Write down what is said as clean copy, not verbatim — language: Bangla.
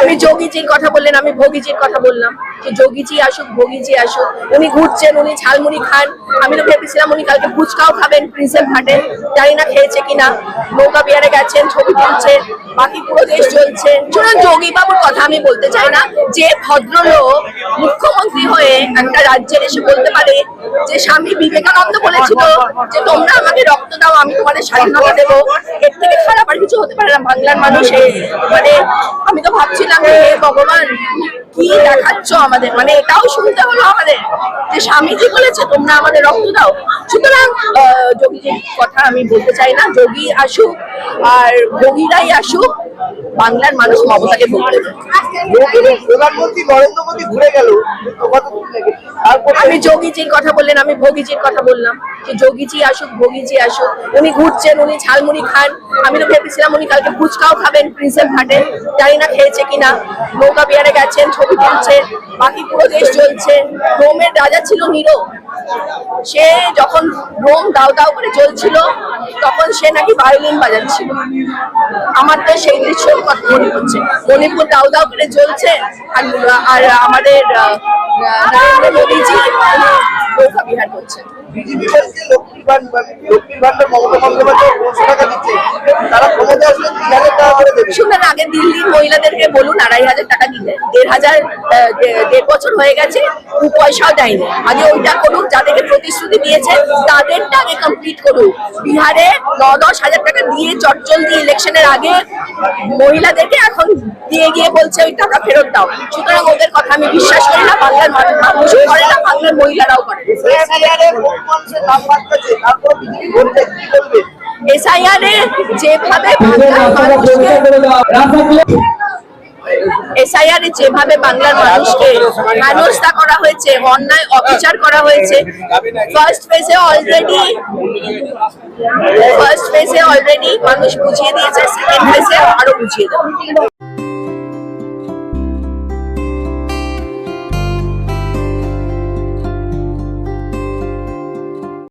আপনি যোগীজির কথা বললেন, আমি ভোগীজির কথা বললাম। তো যোগীজি আসুক, ভোগীজি আসুক, উনি ঘুরছেন, উনি ঝালমুড়ি খান। আমি তো ভেবেছিলাম উনি কালকে ফুচকাও খাবেন প্রিন্সেপ ঘাটে, জানি না খেয়েছে কিনা। নৌকা বিহারে গেছেন, ছবি তুলছেন, বাকি পুরো দেশ চলছে। শুনুন, যোগী বাবুর কথা আমি বলতে চাই না। যে ভদ্রলোক মুখ্যমন্ত্রী হয়ে একটা রাজ্যের এসে বলতে পারে যে স্বামী বিবেকানন্দ বলেছিল যে তোমরা আমাকে রক্ত দাও, আমি তোমাদের স্বাধীনতা দেবো, এর থেকে খারাপ আর কিছু হতে পারে না। বাংলার মানুষ মানে আমি তো ভাবছিলাম হে ভগবান, কি দেখাচ্ছ আমাদের, মানে এটাও শুনতে হলো আমাদের যে স্বামীজি বলেছে তোমরা আমাদের রক্ত দাও। সুতরাং যোগীজির কথা আমি বলতে চাই না। যোগী আসুক আর ভোগীরাই আসুক, বাংলার মানুষ মমতাকে বলতে প্রধানমন্ত্রী নরেন্দ্র মোদী ঘুরে গেল, আপনি যোগীজির কথা বললেন, আমি ভোগীজির কথা বললাম। যে যোগীজি আসুক, ভোগীজি আসুক, উনি ঘুরছেন, উনি ঝালমুড়ি খান। আমি তো ভেবেছিলাম উনি কালকে ফুচকাও খাবেন প্রিন্সেপ ঘাটে, জানি না খেয়েছে কিনা। নৌকা বিহারে গেছেন, ছবি তুলছেন, বাকি পুরো দেশ চলছে। রোমের রাজা ছিল নিরো, সে যখন রোম দাও দাও করে জ্বলছিল তখন সে নাকি ভায়োলিন বাজাচ্ছিল। আমার তো সেই দৃশ্য কথা মনে পড়ছে, মণিপুর দাও দাও করে জ্বলছে আর আমাদের নরেন্দ্র মোদীজি নৌকা বিহার করছেন। বিজেপি বলছে লক্ষ্মীর ভান্ডার মমতা বন্দ্যোপাধ্যায় 500 টাকা দিচ্ছে, তারা ক্ষমতা আসলে 3000 টাকা করে দেবে। শুনুন, আগে দিল্লির মহিলাদেরকে বলুন 2500 টাকা দিতে। 1.5 বছর হয়ে গেছে, পয়সাও দেয়নি। আগে ওইটা করুন, যাদেরকে প্রতিশ্রুতি দিয়েছে তাদেরটা আগে কমপ্লিট করুন। বিহারে 9-10 হাজার টাকা দিয়ে চটচল দিয়ে ইলেকশনের আগে মহিলাদেরকে এখন দিয়ে গিয়ে বলছে ওই টাকা ফেরত দাও। সুতরাং ওদের কথা আমি বিশ্বাস করি না। বাংলার মানুষও করে না, বাংলার মহিলারাও করে। SIR যেভাবে বাংলার মানুষকে হেনস্থা করা হয়েছে, অন্যায় অবিচার করা হয়েছে, ফার্স্ট ফেজে অলরেডি মানুষ বুঝিয়ে দিয়েছে, সেকেন্ড ফেজে আরো বুঝিয়ে দেবে।